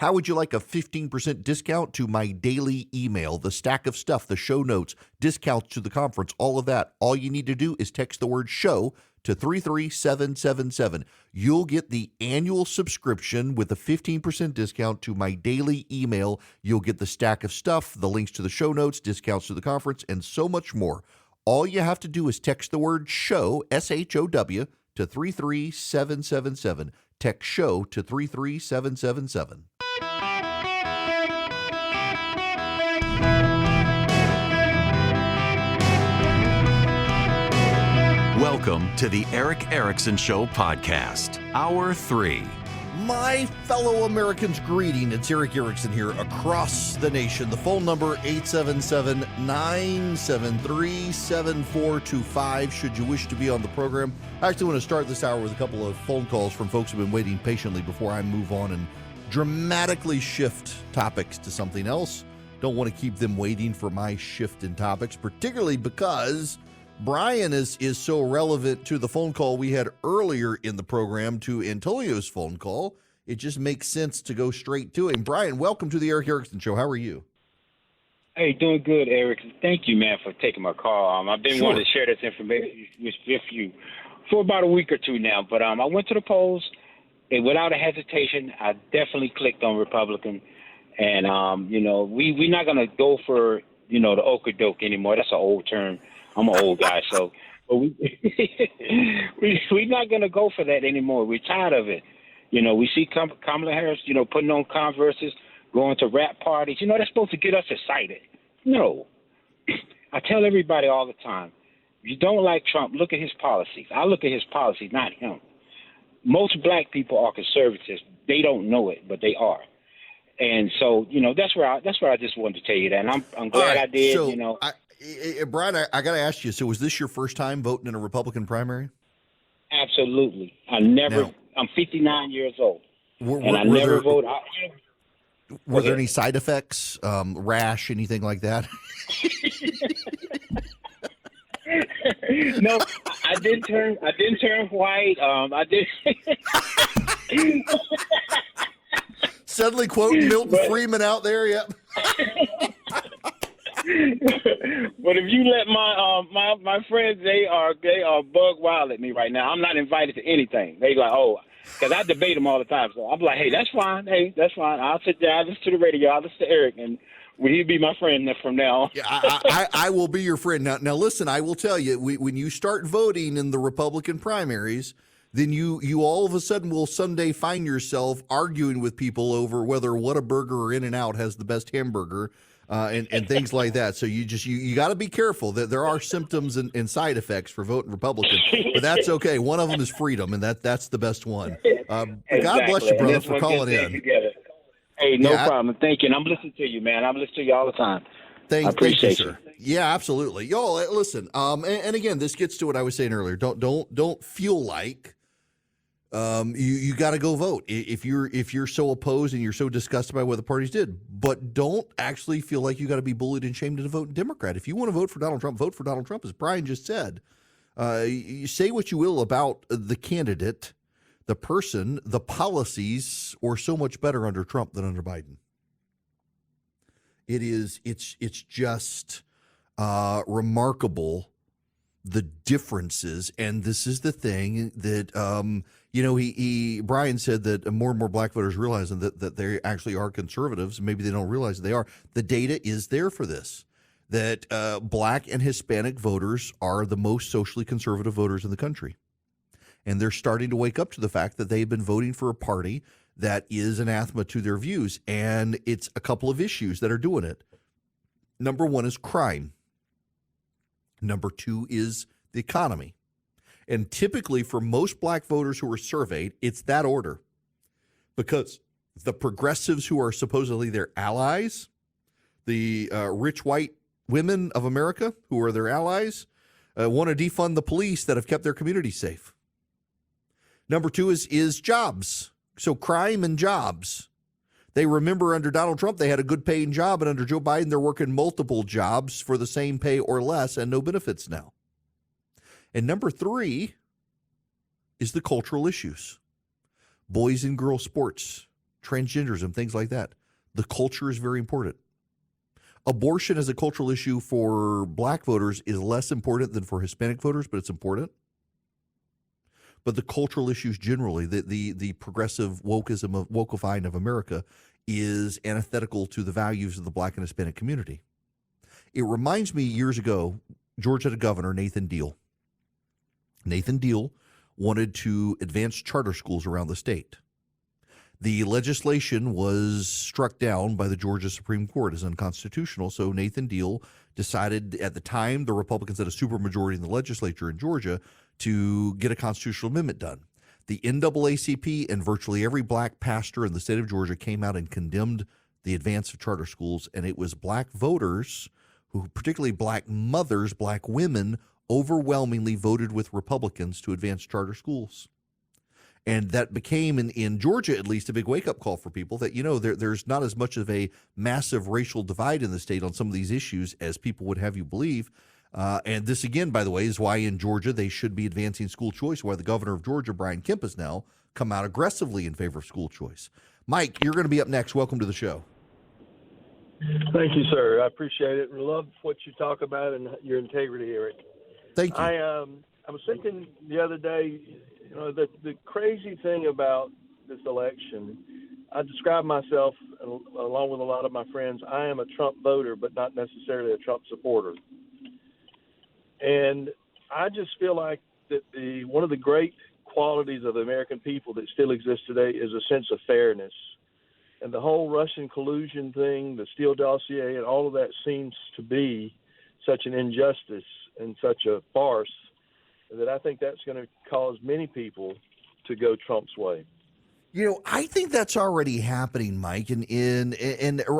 How would you like a 15% discount to my daily email, the stack of stuff, the show notes, discounts to the conference, all of that? All you need to do is text the word show to 33777. You'll get the annual subscription with a 15% discount to my daily email. You'll get the stack of stuff, the links to the show notes, discounts to the conference, and so much more. All you have to do is text the word show, SHOW, to 33777. Text show to 33777. Welcome to the Eric Erickson Show podcast, Hour 3. My fellow Americans, greeting. It's Eric Erickson here across the nation. The phone number, 877-973-7425, should you wish to be on the program. I actually want to start this hour with a couple of phone calls from folks who have been waiting patiently before I move on and dramatically shift topics to something else. Don't want to keep them waiting for my shift in topics, particularly because Brian is so relevant to the phone call we had earlier in the program to Antonio's phone call. It just makes sense to go straight to him. Brian, welcome to the Eric Erickson Show. How are you? Hey, doing good, Eric. Thank you, man, for taking my call. I've been wanting to share this information with you for about a week or two now. But I went to the polls, and without a hesitation, I definitely clicked on Republican. And, we're not going to go for, the okey-doke anymore. That's an old term. I'm an old guy, so but we're not going to go for that anymore. We're tired of it. We see Kamala Harris, putting on Converses, going to rap parties. That's supposed to get us excited. No. I tell everybody all the time, if you don't like Trump, look at his policies. I look at his policies, not him. Most black people are conservatives. They don't know it, but they are. And so, that's where I just wanted to tell you that. And I'm glad I did, so Brian, I got to ask you, so was this your first time voting in a Republican primary? Absolutely. I'm 59 years old, and I never vote. Were there any side effects, rash, anything like that? No, I didn't turn white. I did. Suddenly quoting Milton Freeman out there, yep. But if you let my friends, they are bug wild at me right now. I'm not invited to anything. They like, because I debate them all the time. So I'm like, hey, that's fine. Hey, that's fine. I'll sit down, listen to the radio, I'll listen to Eric, and he'll be my friend from now on. Yeah, I will be your friend. Now listen, I will tell you, when you start voting in the Republican primaries, then you all of a sudden will someday find yourself arguing with people over whether Whataburger or In-N-Out has the best hamburger. And things like that. So you got to be careful that there are symptoms and side effects for voting Republican, but that's okay. One of them is freedom, and that's the best one. Exactly. God bless you, brother, for calling in. Together. Hey, no problem. Thank you. And I'm listening to you, man. I'm listening to you all the time. I appreciate you, sir. Yeah, absolutely. Y'all, listen. And again, this gets to what I was saying earlier. Don't feel like you got to go vote if you're so opposed and you're so disgusted by what the parties did, but don't actually feel like you got to be bullied and shamed into voting Democrat. If you want to vote for Donald Trump, vote for Donald Trump, as Brian just said. You say what you will about the candidate, the person, the policies are so much better under Trump than under Biden. It's just remarkable, the differences. And this is the thing that Brian said that more and more black voters realize that they actually are conservatives. Maybe they don't realize that they are. The data is there for this, that black and Hispanic voters are the most socially conservative voters in the country. And they're starting to wake up to the fact that they've been voting for a party that is anathema to their views. And it's a couple of issues that are doing it. Number one is crime. Number two is the economy. And typically for most black voters who are surveyed, it's that order, because the progressives who are supposedly their allies, the rich white women of America who are their allies, want to defund the police that have kept their community safe. Number two is jobs. So crime and jobs. They remember under Donald Trump, they had a good paying job, and under Joe Biden, they're working multiple jobs for the same pay or less and no benefits now. And number three is the cultural issues. Boys and girls sports, transgenderism, things like that. The culture is very important. Abortion as a cultural issue for black voters is less important than for Hispanic voters, but it's important. But the cultural issues generally, the progressive wokeifying of America is antithetical to the values of the black and Hispanic community. It reminds me years ago, Georgia had a governor, Nathan Deal. Nathan Deal wanted to advance charter schools around the state. The legislation was struck down by the Georgia Supreme Court as unconstitutional, so Nathan Deal decided at the time, the Republicans had a supermajority in the legislature in Georgia, to get a constitutional amendment done. The NAACP and virtually every black pastor in the state of Georgia came out and condemned the advance of charter schools, and it was black voters, who particularly black mothers, black women, overwhelmingly voted with Republicans to advance charter schools. And that became, in Georgia at least, a big wake-up call for people that, there's not as much of a massive racial divide in the state on some of these issues as people would have you believe. And this, again, by the way, is why in Georgia they should be advancing school choice, why the governor of Georgia, Brian Kemp, has now come out aggressively in favor of school choice. Mike, you're going to be up next. Welcome to the show. Thank you, sir. I appreciate it. I love what you talk about and your integrity, Eric. Thank you. I was thinking the other day, the crazy thing about this election, I describe myself, along with a lot of my friends, I am a Trump voter, but not necessarily a Trump supporter. And I just feel like that one of the great qualities of the American people that still exists today is a sense of fairness. And the whole Russian collusion thing, the Steele dossier, and all of that seems to be such an injustice and such a farce that I think that's going to cause many people to go Trump's way. I think that's already happening, Mike, and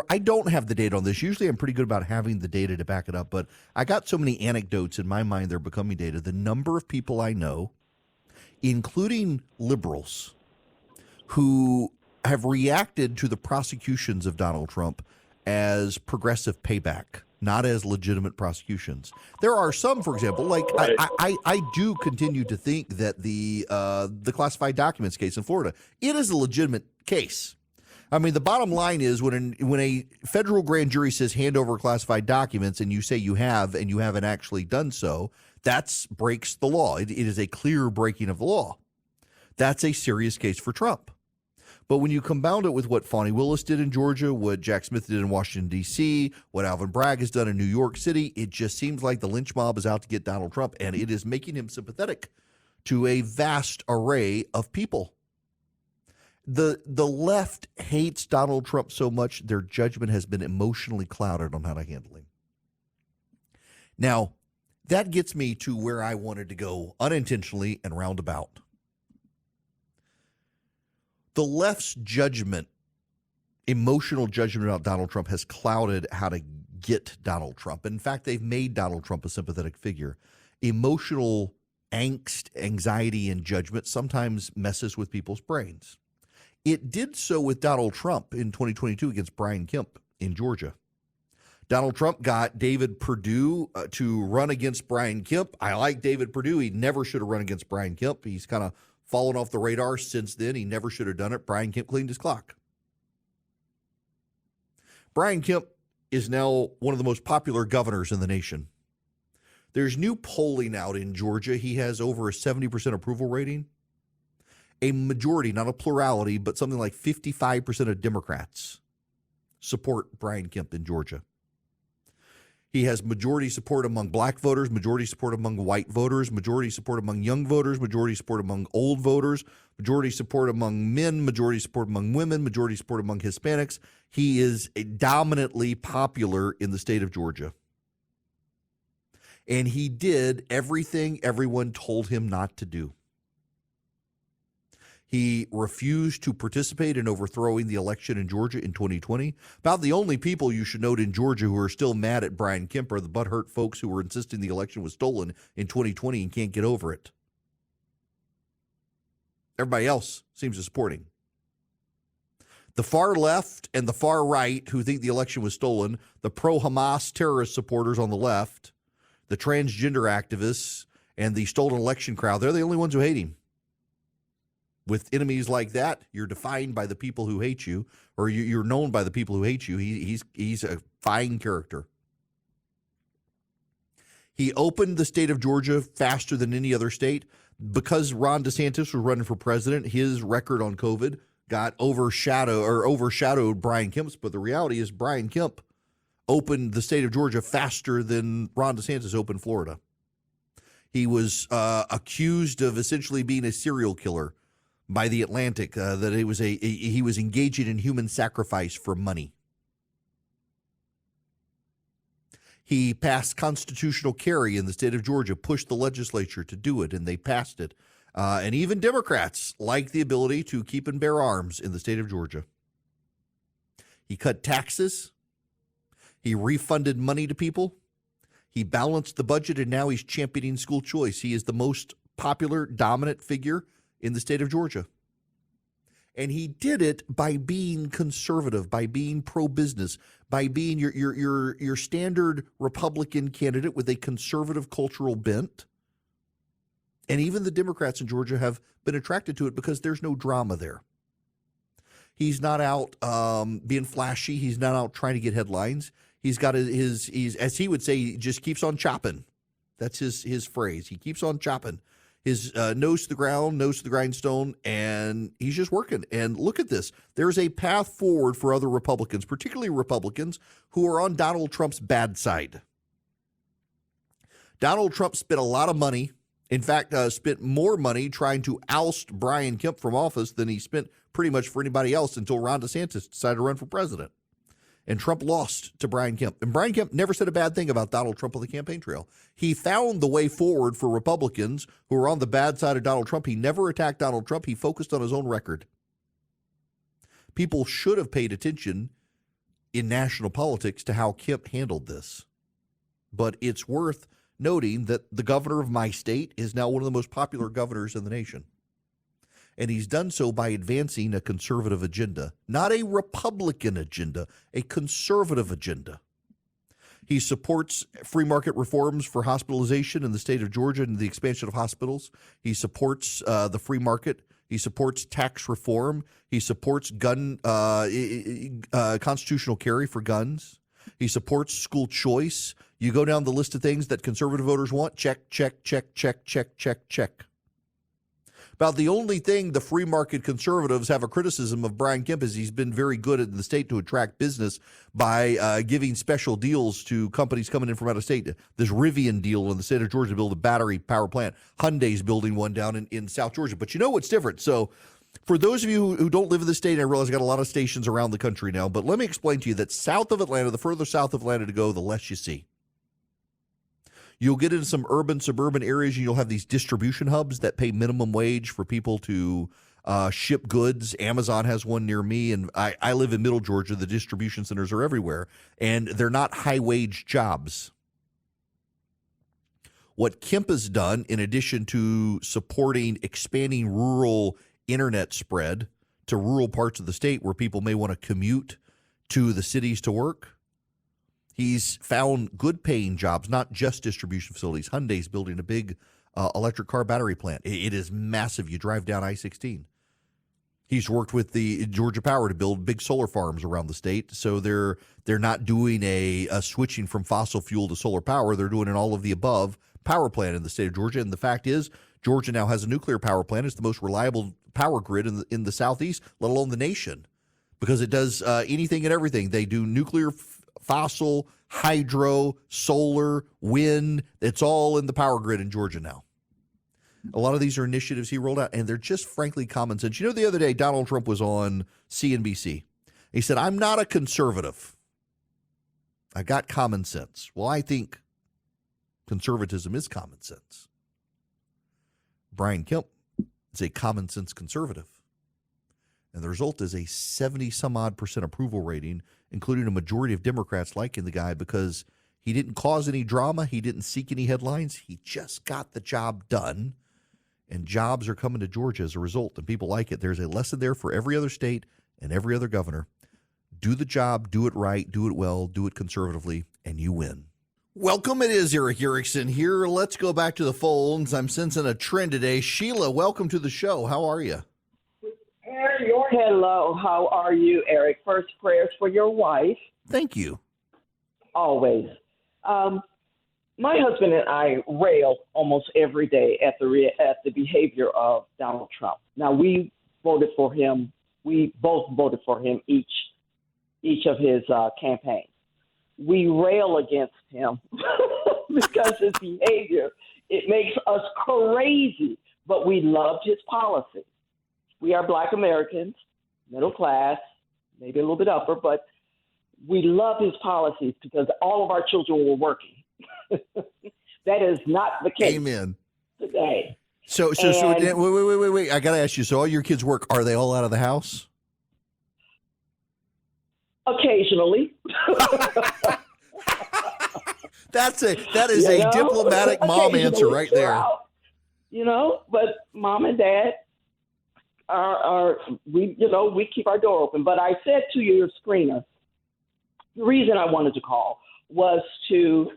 I don't have the data on this. Usually I'm pretty good about having the data to back it up, but I got so many anecdotes in my mind they're becoming data. The number of people I know, including liberals, who have reacted to the prosecutions of Donald Trump as progressive payback, not as legitimate prosecutions. There are some, for example, like Right. I do continue to think that the classified documents case in Florida, it is a legitimate case. I mean, the bottom line is when a federal grand jury says hand over classified documents and you say you have and you haven't actually done so, that breaks the law. It is a clear breaking of the law. That's a serious case for Trump. But when you compound it with what Fani Willis did in Georgia, what Jack Smith did in Washington, D.C., what Alvin Bragg has done in New York City, it just seems like the lynch mob is out to get Donald Trump, and it is making him sympathetic to a vast array of people. The left hates Donald Trump so much, their judgment has been emotionally clouded on how to handle him. Now, that gets me to where I wanted to go unintentionally and roundabout. The left's judgment, emotional judgment about Donald Trump has clouded how to get Donald Trump. In fact, they've made Donald Trump a sympathetic figure. Emotional angst, anxiety, and judgment sometimes messes with people's brains. It did so with Donald Trump in 2022 against Brian Kemp in Georgia. Donald Trump got David Perdue to run against Brian Kemp. I like David Perdue. He never should have run against Brian Kemp. He's kind of fallen off the radar since then. He never should have done it. Brian Kemp cleaned his clock. Brian Kemp is now one of the most popular governors in the nation. There's new polling out in Georgia. He has over a 70% approval rating. A majority, not a plurality, but something like 55% of Democrats support Brian Kemp in Georgia. He has majority support among black voters, majority support among white voters, majority support among young voters, majority support among old voters, majority support among men, majority support among women, majority support among Hispanics. He is dominantly popular in the state of Georgia. And he did everything everyone told him not to do. He refused to participate in overthrowing the election in Georgia in 2020. About the only people you should note in Georgia who are still mad at Brian Kemp are the butthurt folks who were insisting the election was stolen in 2020 and can't get over it. Everybody else seems to support him. The far left and the far right who think the election was stolen, the pro-Hamas terrorist supporters on the left, the transgender activists, and the stolen election crowd, they're the only ones who hate him. with enemies like that, you're defined by the people who hate you, or you're known by the people who hate you. He's a fine character. He opened the state of Georgia faster than any other state. Because Ron DeSantis was running for president, his record on COVID got overshadowed Brian Kemp's. But the reality is Brian Kemp opened the state of Georgia faster than Ron DeSantis opened Florida. He was accused of essentially being a serial killer by the Atlantic, that he was engaging in human sacrifice for money. He passed constitutional carry in the state of Georgia, pushed the legislature to do it, and they passed it. And even Democrats like the ability to keep and bear arms in the state of Georgia. He cut taxes. He refunded money to people. He balanced the budget, and now he's championing school choice. He is the most popular, dominant figure in the state of Georgia. And he did it by being conservative, by being pro-business, by being your standard Republican candidate with a conservative cultural bent. And even the Democrats in Georgia have been attracted to it because there's no drama there. He's not out being flashy. He's not out trying to get headlines. He's got his as he would say, he just keeps on chopping. That's his phrase. He keeps on chopping. His nose to the ground, nose to the grindstone, and he's just working. And look at this. There's a path forward for other Republicans, particularly Republicans who are on Donald Trump's bad side. Donald Trump spent a lot of money. In fact, spent more money trying to oust Brian Kemp from office than he spent pretty much for anybody else until Ron DeSantis decided to run for president. And Trump lost to Brian Kemp. And Brian Kemp never said a bad thing about Donald Trump on the campaign trail. He found the way forward for Republicans who are on the bad side of Donald Trump. He never attacked Donald Trump. He focused on his own record. People should have paid attention in national politics to how Kemp handled this. But it's worth noting that the governor of my state is now one of the most popular governors in the nation. And he's done so by advancing a conservative agenda, not a Republican agenda, a conservative agenda. He supports free market reforms for hospitalization in the state of Georgia and the expansion of hospitals. He supports the free market. He supports tax reform. He supports constitutional carry for guns. He supports school choice. You go down the list of things that conservative voters want. Check, check, check, check, check, check, check. About the only thing the free market conservatives have a criticism of Brian Kemp is he's been very good in the state to attract business by giving special deals to companies coming in from out of state. This Rivian deal in the state of Georgia to build a battery power plant. Hyundai's building one down in South Georgia. But you know what's different? So for those of you who don't live in the state, I realize I've got a lot of stations around the country now, but let me explain to you that south of Atlanta, the further south of Atlanta to go, the less you see. You'll get into some urban, suburban areas, and you'll have these distribution hubs that pay minimum wage for people to ship goods. Amazon has one near me, and I live in Middle Georgia. The distribution centers are everywhere, and they're not high-wage jobs. What Kemp has done, in addition to supporting expanding rural internet spread to rural parts of the state where people may want to commute to the cities to work, he's found good-paying jobs, not just distribution facilities. Hyundai's building a big electric car battery plant. It is massive. You drive down I-16. He's worked with the Georgia Power to build big solar farms around the state, so they're not doing a switching from fossil fuel to solar power. They're doing an all-of-the-above power plant in the state of Georgia. And the fact is, Georgia now has a nuclear power plant. It's the most reliable power grid in the southeast, let alone the nation, because it does anything and everything. They do nuclear, fossil, hydro, solar, wind. It's all in the power grid in Georgia now. A lot of these are initiatives he rolled out, and they're just frankly common sense. You know, the other day, Donald Trump was on CNBC. He said, "I'm not a conservative. I got common sense." Well, I think conservatism is common sense. Brian Kemp is a common sense conservative. And the result is a 70-some-odd% approval rating, including a majority of Democrats liking the guy because he didn't cause any drama. He didn't seek any headlines. He just got the job done. And jobs are coming to Georgia as a result, and people like it. There's a lesson there for every other state and every other governor. Do the job, do it right, do it well, do it conservatively, and you win. Welcome. It is Eric Erickson here. Let's go back to the phones. I'm sensing a trend today. Sheila, welcome to the show. How are you? Hello, how are you, Eric? First, prayers for your wife, Thank you. always. My husband and I rail almost every day at the behavior of Donald Trump. Now, we voted for him. We both voted for him each of his campaigns. We rail against him because his behavior, it makes us crazy, but we loved his policy. We are Black Americans, middle class, maybe a little bit upper, but we love his policies because all of our children were working. That is not the case Amen. today. So wait. I got to ask you. So all your kids work. Are they all out of the house? Occasionally. That is a diplomatic mom answer right there. Out, but mom and dad we keep our door open. But I said to your screener, the reason I wanted to call was to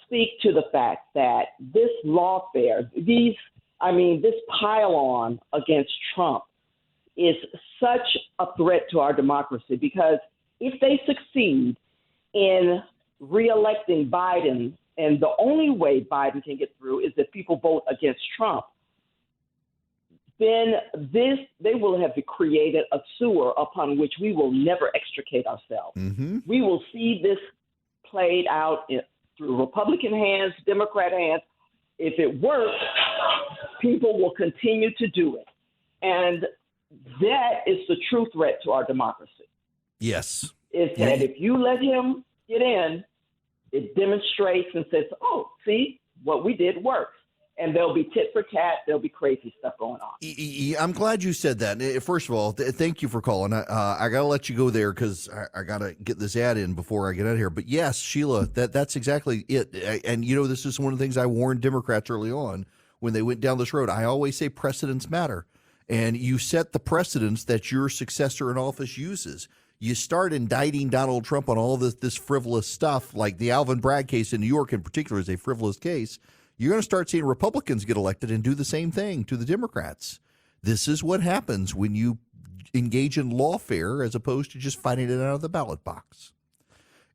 speak to the fact that this lawfare, this pile on against Trump is such a threat to our democracy, because if they succeed in reelecting Biden, and the only way Biden can get through is if people vote against Trump, then they will have created a sewer upon which we will never extricate ourselves. Mm-hmm. We will see this played out through Republican hands, Democrat hands. If it works, people will continue to do it. And that is the true threat to our democracy. Yes. Is that if you let him get in, it demonstrates and says, oh, see, what we did works. And there'll be tit for tat. There'll be crazy stuff going on. I'm glad you said that. First of all, thank you for calling. I got to let you go there because I got to get this ad in before I get out of here. But yes, Sheila, that's exactly it. And, this is one of the things I warned Democrats early on when they went down this road. I always say precedents matter. And you set the precedents that your successor in office uses. You start indicting Donald Trump on all this frivolous stuff, like the Alvin Bragg case in New York in particular is a frivolous case. You're going to start seeing Republicans get elected and do the same thing to the Democrats. This is what happens when you engage in lawfare as opposed to just fighting it out of the ballot box.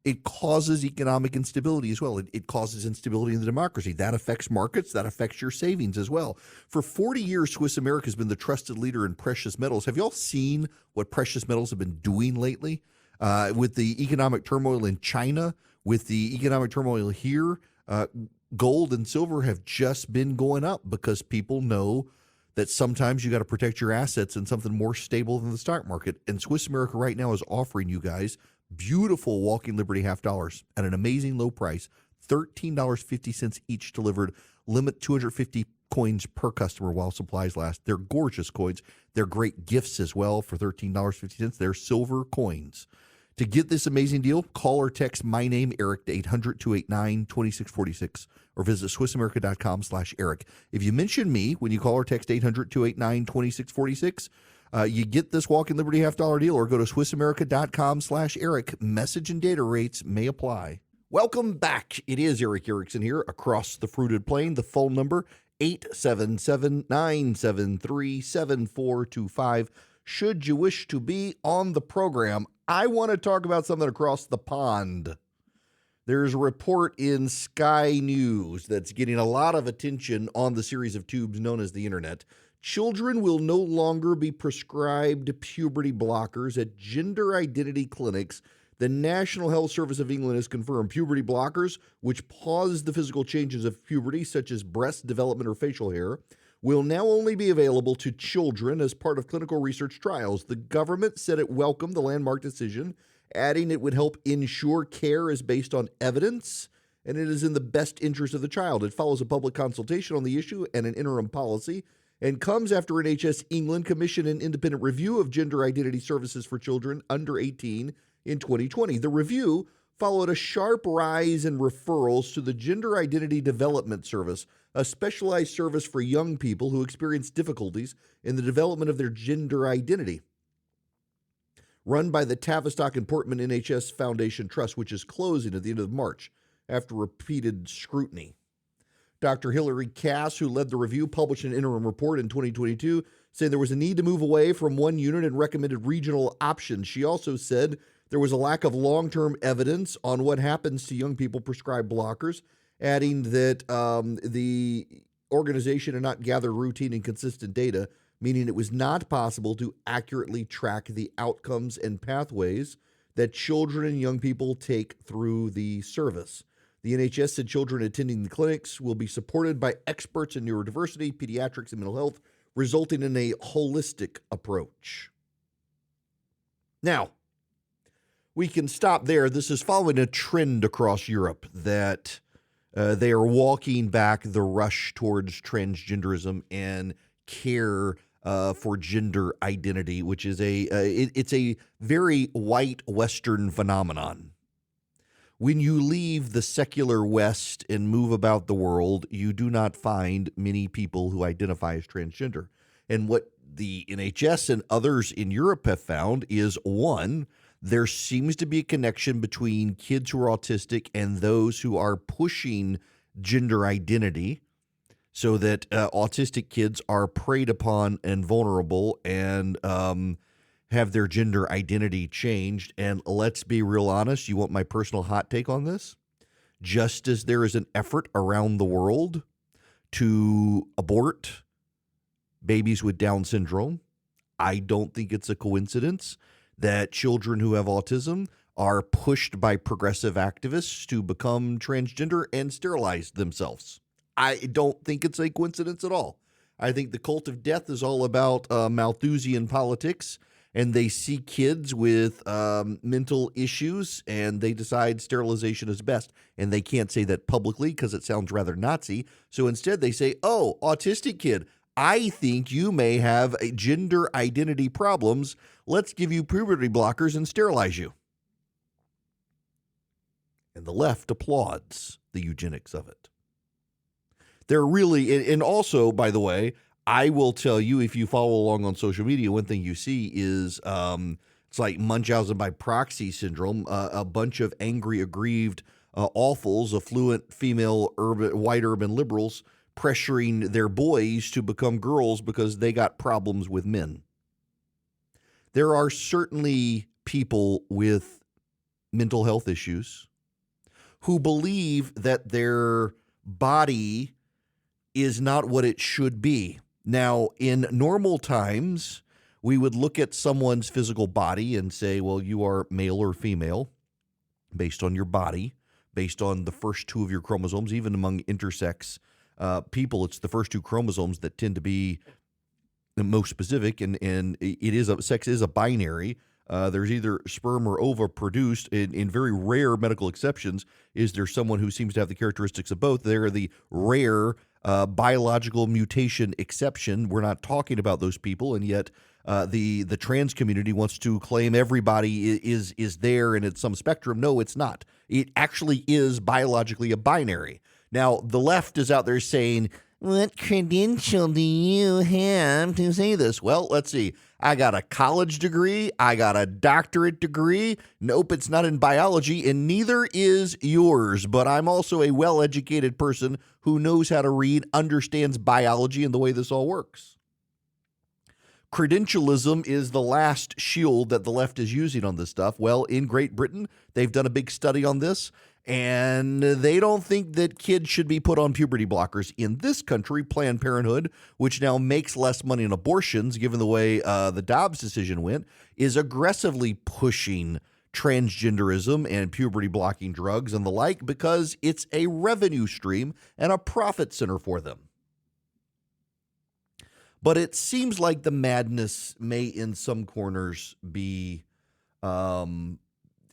It causes economic instability as well. It causes instability in the democracy. That affects markets. That affects your savings as well. For 40 years, Swiss America has been the trusted leader in precious metals. Have you all seen what precious metals have been doing lately? With the economic turmoil in China, with the economic turmoil here, gold and silver have just been going up because people know that sometimes you got to protect your assets in something more stable than the stock market. And Swiss America right now is offering you guys beautiful Walking Liberty $half at an amazing low price, $13.50 each delivered, limit 250 coins per customer while supplies last. They're gorgeous coins. They're great gifts as well for $13.50. They're silver coins. To get this amazing deal, call or text my name, Eric, to 800-289-2646 or visit SwissAmerica.com/Eric. If you mention me when you call or text 800-289-2646, you get this Walking Liberty $half deal, or go to SwissAmerica.com/Eric. Message and data rates may apply. Welcome back. It is Eric Erickson here across the fruited plain. The phone number, 877-973-7425. Should you wish to be on the program, I want to talk about something across the pond. There's a report in Sky News that's getting a lot of attention on the series of tubes known as the internet. Children will no longer be prescribed puberty blockers at gender identity clinics. The National Health Service of England has confirmed puberty blockers, which pause the physical changes of puberty, such as breast development or facial hair, will now only be available to children as part of clinical research trials. The government said it welcomed the landmark decision, adding it would help ensure care is based on evidence and it is in the best interest of the child. It follows a public consultation on the issue and an interim policy, and comes after NHS England commissioned an independent review of gender identity services for children under 18 in 2020. The review followed a sharp rise in referrals to the Gender Identity Development Service, a specialized service for young people who experience difficulties in the development of their gender identity, run by the Tavistock and Portman NHS Foundation Trust, which is closing at the end of March after repeated scrutiny. Dr. Hilary Cass, who led the review, published an interim report in 2022 saying there was a need to move away from one unit and recommended regional options. She also said there was a lack of long-term evidence on what happens to young people prescribed blockers, adding that the organization had not gathered routine and consistent data, meaning it was not possible to accurately track the outcomes and pathways that children and young people take through the service. The NHS said children attending the clinics will be supported by experts in neurodiversity, pediatrics, and mental health, resulting in a holistic approach. Now, we can stop there. This is following a trend across Europe that they are walking back the rush towards transgenderism and care for gender identity, which is it's a very white Western phenomenon. When you leave the secular West and move about the world, you do not find many people who identify as transgender. And what the NHS and others in Europe have found is, one, there seems to be a connection between kids who are autistic and those who are pushing gender identity, so that autistic kids are preyed upon and vulnerable and have their gender identity changed. And let's be real honest, you want my personal hot take on this? Just as there is an effort around the world to abort babies with Down syndrome, I don't think it's a coincidence that children who have autism are pushed by progressive activists to become transgender and sterilize themselves. I don't think it's a coincidence at all. I think the cult of death is all about Malthusian politics, and they see kids with mental issues, and they decide sterilization is best. And they can't say that publicly because it sounds rather Nazi. So instead they say, oh, autistic kid, I think you may have gender identity problems. Let's give you puberty blockers and sterilize you. And the left applauds the eugenics of it. They're really, and also, by the way, I will tell you, if you follow along on social media, one thing you see is it's like Munchausen by proxy syndrome, a bunch of angry, aggrieved, awfuls, affluent female white urban liberals pressuring their boys to become girls because they got problems with men. There are certainly people with mental health issues who believe that their body is not what it should be. Now, in normal times, we would look at someone's physical body and say, well, you are male or female based on your body, based on the first two of your chromosomes. Even among intersex people, it's the first two chromosomes that tend to be the most specific, and sex is a binary. There's either sperm or ova produced. In very rare medical exceptions, is there someone who seems to have the characteristics of both. They're the rare biological mutation exception. We're not talking about those people, and yet the trans community wants to claim everybody is there and it's some spectrum. No, it's not. It actually is biologically a binary. Now, the left is out there saying, what credential do you have to say this? Well, let's see. I got a college degree. I got a doctorate degree. Nope, it's not in biology, and neither is yours. But I'm also a well-educated person who knows how to read, understands biology, and the way this all works. Credentialism is the last shield that the left is using on this stuff. Well, in Great Britain, they've done a big study on this, and they don't think that kids should be put on puberty blockers. In this country, Planned Parenthood, which now makes less money on abortions, given the way the Dobbs decision went, is aggressively pushing transgenderism and puberty blocking drugs and the like because it's a revenue stream and a profit center for them. But it seems like the madness may in some corners be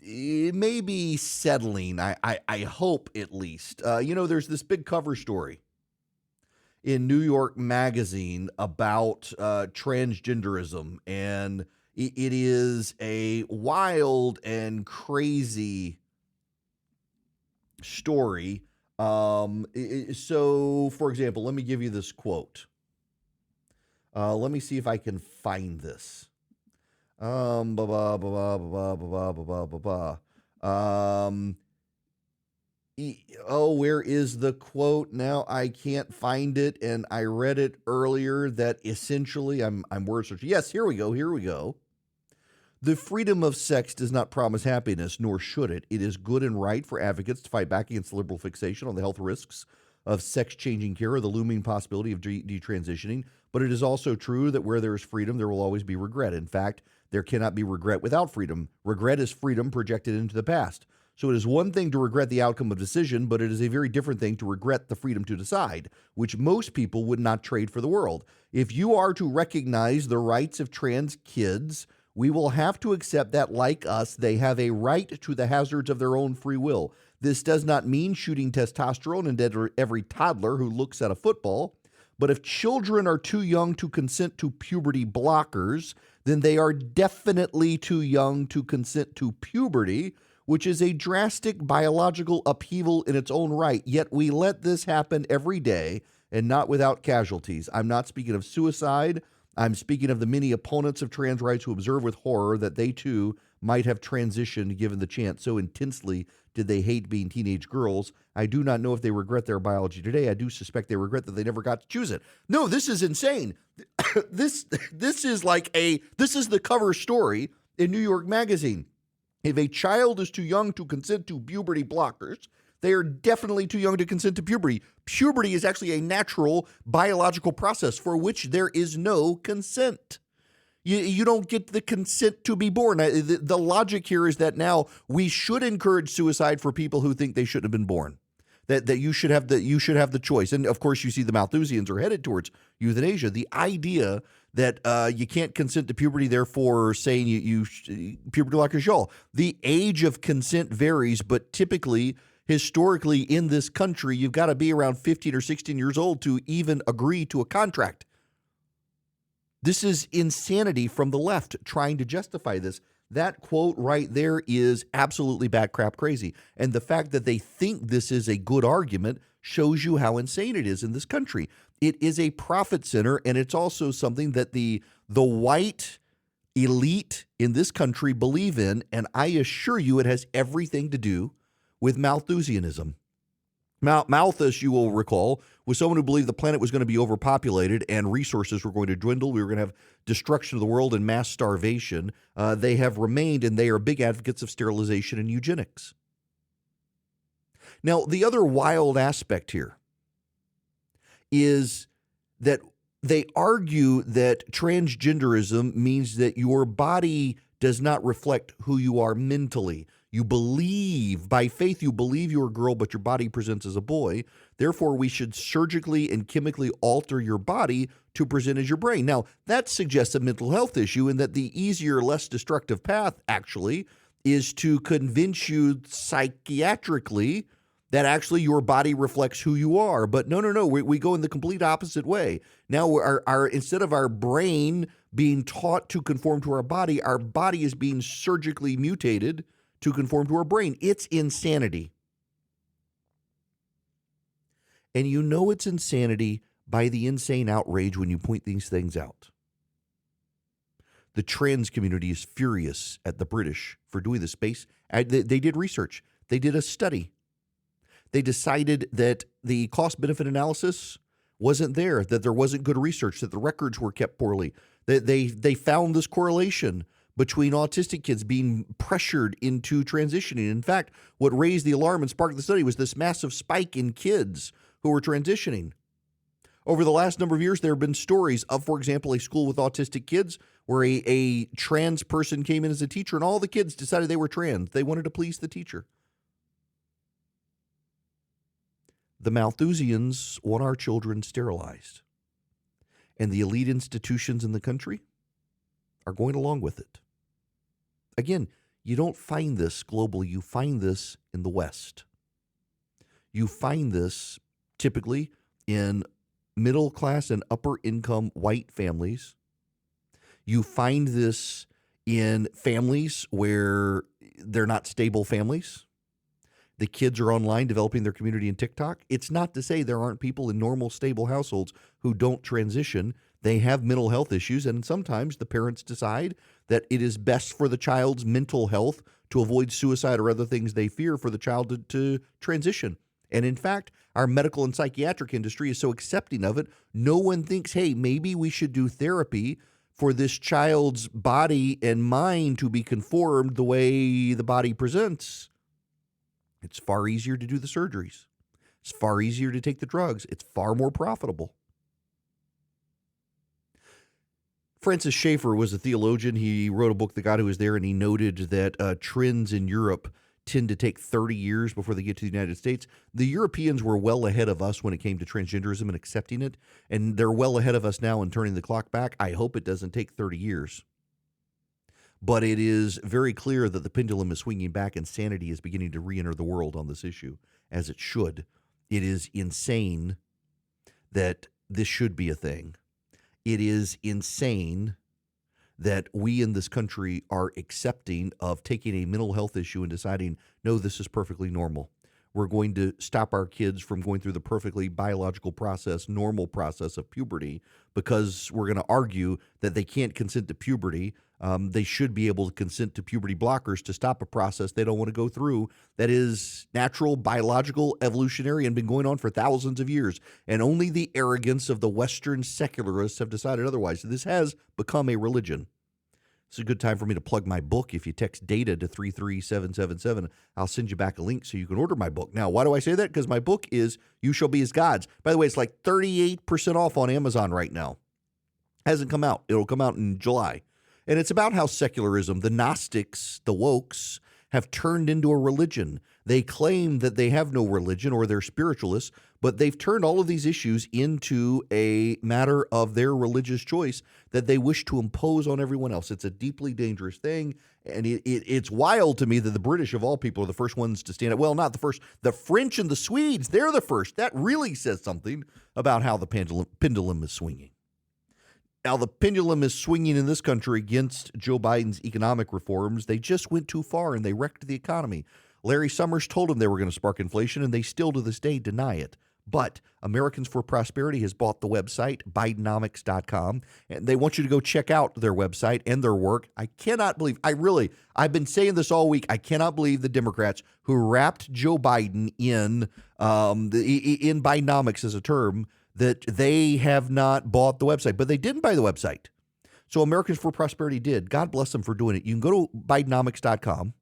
it may be settling. I hope, at least. There's this big cover story in New York Magazine about transgenderism, and it is a wild and crazy story. So, for example, let me give you this quote. Let me see if I can find this. where is the quote now? I can't find it, and I read it earlier. That essentially, I'm word searching. Yes, here we go. Here we go. The freedom of sex does not promise happiness, nor should it. It is good and right for advocates to fight back against liberal fixation on the health risks of sex-changing care or the looming possibility of detransitioning. But it is also true that where there is freedom, there will always be regret. In fact, there cannot be regret without freedom. Regret is freedom projected into the past. So it is one thing to regret the outcome of decision, but it is a very different thing to regret the freedom to decide, which most people would not trade for the world. If you are to recognize the rights of trans kids, we will have to accept that, like us, they have a right to the hazards of their own free will. This does not mean shooting testosterone into every toddler who looks at a football. But if children are too young to consent to puberty blockers, then they are definitely too young to consent to puberty, which is a drastic biological upheaval in its own right. Yet we let this happen every day and not without casualties. I'm not speaking of suicide. I'm speaking of the many opponents of trans rights who observe with horror that they too might have transitioned given the chance. So intensely did they hate being teenage girls. I do not know if they regret their biology today. I do suspect they regret that they never got to choose it. No, this is insane. This is the cover story in New York Magazine. If a child is too young to consent to puberty blockers, they are definitely too young to consent to puberty. Puberty is actually a natural biological process for which there is no consent. You don't get the consent to be born. The logic here is that now we should encourage suicide for people who think they shouldn't have been born. That you should have the choice. And of course, you see the Malthusians are headed towards euthanasia. The idea that you can't consent to puberty, therefore saying puberty blockers, y'all. The age of consent varies, but typically, historically in this country, you've got to be around 15 or 16 years old to even agree to a contract. This is insanity from the left trying to justify this. That quote right there is absolutely bat crap crazy. And the fact that they think this is a good argument shows you how insane it is in this country. It is a profit center, and it's also something that the white elite in this country believe in, and I assure you it has everything to do with Malthusianism. Malthus, you will recall, was someone who believed the planet was going to be overpopulated and resources were going to dwindle. We were going to have destruction of the world and mass starvation. They have remained, and they are big advocates of sterilization and eugenics. Now, the other wild aspect here is that they argue that transgenderism means that your body does not reflect who you are mentally. You believe, by faith, you believe you're a girl, but your body presents as a boy. Therefore, we should surgically and chemically alter your body to present as your brain. Now, that suggests a mental health issue, and that the easier, less destructive path, actually, is to convince you psychiatrically that actually your body reflects who you are. But no. We go in the complete opposite way. Now, instead of our brain being taught to conform to our body is being surgically mutated to conform to our brain. It's insanity. And you know it's insanity by the insane outrage when you point these things out. The trans community is furious at the British for doing this space. They did research. They did a study. They decided that the cost-benefit analysis wasn't there, that there wasn't good research, that the records were kept poorly. They found this correlation between autistic kids being pressured into transitioning. In fact, what raised the alarm and sparked the study was this massive spike in kids who were transitioning. Over the last number of years, there have been stories of, for example, a school with autistic kids where a trans person came in as a teacher and all the kids decided they were trans. They wanted to please the teacher. The Malthusians want our children sterilized. And the elite institutions in the country are going along with it. Again, you don't find this globally. You find this in the West. You find this typically in middle class and upper income white families. You find this in families where they're not stable families. The kids are online developing their community in TikTok. It's not to say there aren't people in normal, stable households who don't transition. They have mental health issues, and sometimes the parents decide that it is best for the child's mental health to avoid suicide or other things they fear for the child to transition. And in fact, our medical and psychiatric industry is so accepting of it, no one thinks, hey, maybe we should do therapy for this child's body and mind to be conformed the way the body presents. It's far easier to do the surgeries. It's far easier to take the drugs. It's far more profitable. Francis Schaeffer was a theologian. He wrote a book, The God Who Is There, and he noted that trends in Europe tend to take 30 years before they get to the United States. The Europeans were well ahead of us when it came to transgenderism and accepting it, and they're well ahead of us now in turning the clock back. I hope it doesn't take 30 years. But it is very clear that the pendulum is swinging back and sanity is beginning to re-enter the world on this issue, as it should. It is insane that this should be a thing. It is insane that we in this country are accepting of taking a mental health issue and deciding, no, this is perfectly normal. We're going to stop our kids from going through the perfectly biological process, normal process of puberty, because we're going to argue that they can't consent to puberty. They should be able to consent to puberty blockers to stop a process they don't want to go through that is natural, biological, evolutionary, and been going on for thousands of years. And only the arrogance of the Western secularists have decided otherwise. This has become a religion. It's a good time for me to plug my book. If you text DATA to 33777, I'll send you back a link so you can order my book. Now, why do I say that? Because my book is You Shall Be As Gods. By the way, it's like 38% off on Amazon right now. Hasn't come out. It'll come out in July. And it's about how secularism, the Gnostics, the wokes, have turned into a religion. They claim that they have no religion or they're spiritualists, but they've turned all of these issues into a matter of their religious choice that they wish to impose on everyone else. It's a deeply dangerous thing, and it's wild to me that the British, of all people, are the first ones to stand up. Well, not the first. The French and the Swedes, they're the first. That really says something about how the pendulum is swinging. Now, the pendulum is swinging in this country against Joe Biden's economic reforms. They just went too far, and they wrecked the economy. Larry Summers told them they were going to spark inflation, and they still to this day deny it. But Americans for Prosperity has bought the website, Bidenomics.com, and they want you to go check out their website and their work. I cannot believe, I've been saying this all week, I cannot believe the Democrats who wrapped Joe Biden in Bidenomics as a term, that they have not bought the website. But they didn't buy the website. So Americans for Prosperity did. God bless them for doing it. You can go to Bidenomics.com.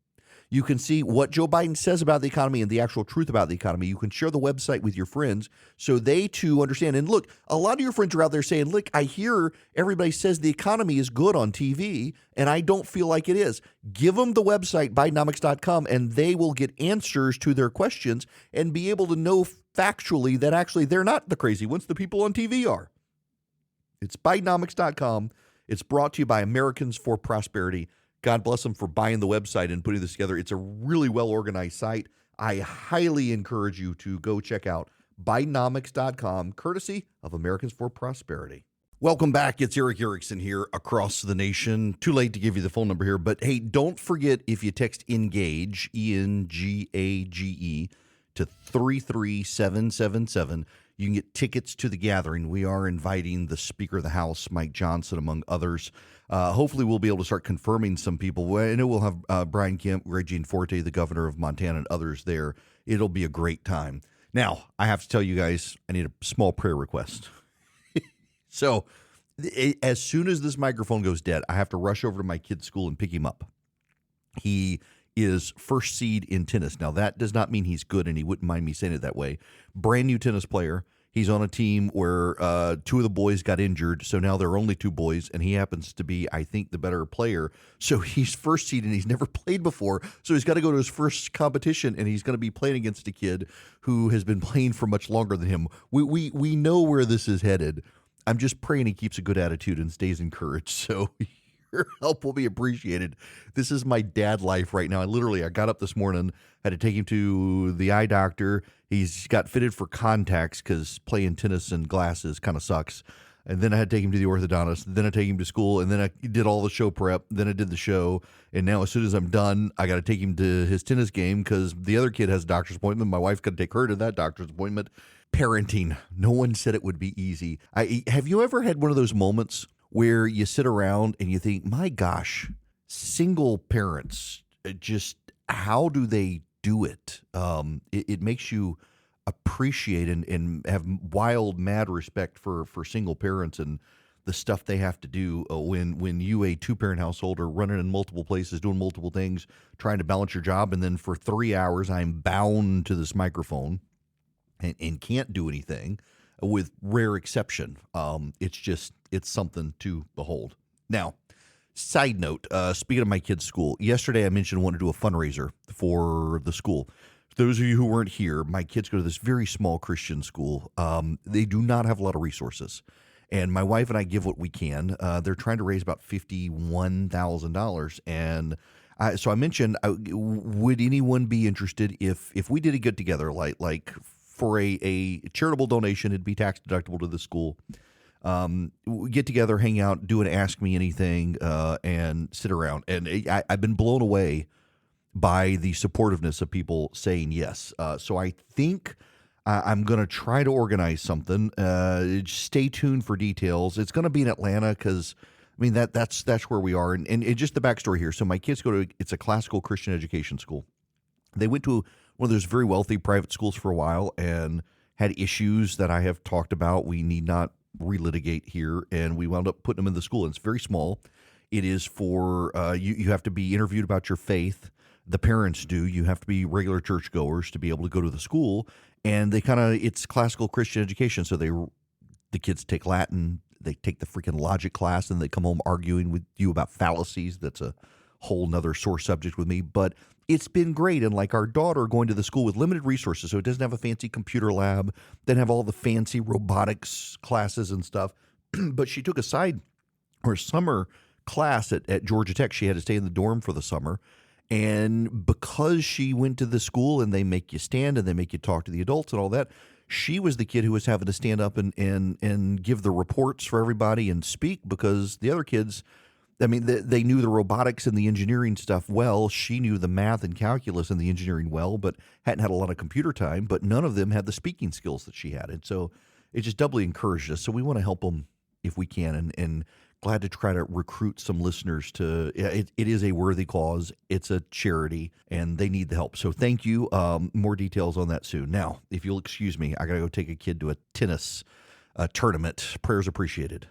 You can see what Joe Biden says about the economy and the actual truth about the economy. You can share the website with your friends so they too understand. And look, a lot of your friends are out there saying, look, I hear everybody says the economy is good on TV, and I don't feel like it is. Give them the website, Bidenomics.com, and they will get answers to their questions and be able to know factually that actually they're not the crazy ones. The people on TV are. It's Bidenomics.com. It's brought to you by Americans for Prosperity. God bless them for buying the website and putting this together. It's a really well-organized site. I highly encourage you to go check out Bidenomics.com, courtesy of Americans for Prosperity. Welcome back. It's Eric Erickson here across the nation. Too late to give you the phone number here, but hey, don't forget if you text ENGAGE, ENGAGE, to 33777, you can get tickets to the gathering. We are inviting the Speaker of the House, Mike Johnson, among others. Hopefully we'll be able to start confirming some people. I know we'll have Brian Kemp, Regine Forte, the governor of Montana, and others there. It'll be a great time. Now, I have to tell you guys, I need a small prayer request. So as soon as this microphone goes dead, I have to rush over to my kid's school and pick him up. He is first seed in tennis. Now, that does not mean he's good, and he wouldn't mind me saying it that way. Brand new tennis player. He's on a team where two of the boys got injured, so now there are only two boys, and he happens to be, I think, the better player. So he's first seed, and he's never played before, so he's got to go to his first competition, and he's going to be playing against a kid who has been playing for much longer than him. We know where this is headed. I'm just praying he keeps a good attitude and stays encouraged, so your help will be appreciated. This is my dad life right now. I got up this morning, had to take him to the eye doctor. He's got fitted for contacts because playing tennis and glasses kind of sucks. And then I had to take him to the orthodontist. Then I take him to school, and then I did all the show prep. Then I did the show, and now as soon as I'm done, I got to take him to his tennis game because the other kid has a doctor's appointment. My wife got to take her to that doctor's appointment. Parenting. No one said it would be easy. Have you ever had one of those moments where you sit around and you think, my gosh, single parents, just how do they do it? It makes you appreciate and have wild, mad respect for single parents and the stuff they have to do when you, a two-parent household, are running in multiple places, doing multiple things, trying to balance your job, and then for 3 hours I'm bound to this microphone and can't do anything, with rare exception. It's something to behold. Now, side note, speaking of my kids' school, yesterday I mentioned I want to do a fundraiser for the school. For those of you who weren't here, my kids go to this very small Christian school. They do not have a lot of resources. And my wife and I give what we can. They're trying to raise about $51,000. And so I mentioned, would anyone be interested if we did a get together, like for a charitable donation, it'd be tax deductible to the school. We get together, hang out, do an Ask Me Anything, and sit around. And I've been blown away by the supportiveness of people saying yes. So I think I'm going to try to organize something. Stay tuned for details. It's going to be in Atlanta because, I mean, that's where we are. And just the backstory here. So my kids it's a classical Christian education school. They went to one of those very wealthy private schools for a while and had issues that I have talked about. We need not relitigate here. And we wound up putting them in the school. And it's very small. It is for, you have to be interviewed about your faith. The parents do. You have to be regular churchgoers to be able to go to the school. And it's classical Christian education. So the kids take Latin, they take the freaking logic class, and they come home arguing with you about fallacies. That's a whole nother sore subject with me. But it's been great. And like our daughter going to the school with limited resources, so it doesn't have a fancy computer lab, doesn't have all the fancy robotics classes and stuff. But she took a summer class at Georgia Tech. She had to stay in the dorm for the summer. And because she went to the school and they make you stand and they make you talk to the adults and all that, she was the kid who was having to stand up and give the reports for everybody and speak, because the other kids, I mean, they knew the robotics and the engineering stuff well. She knew the math and calculus and the engineering well, but hadn't had a lot of computer time. But none of them had the speaking skills that she had. And so it just doubly encouraged us. So we want to help them if we can, and glad to try to recruit some listeners to it. It is a worthy cause. It's a charity, and they need the help. So thank you. More details on that soon. Now, if you'll excuse me, I got to go take a kid to a tennis tournament. Prayers appreciated.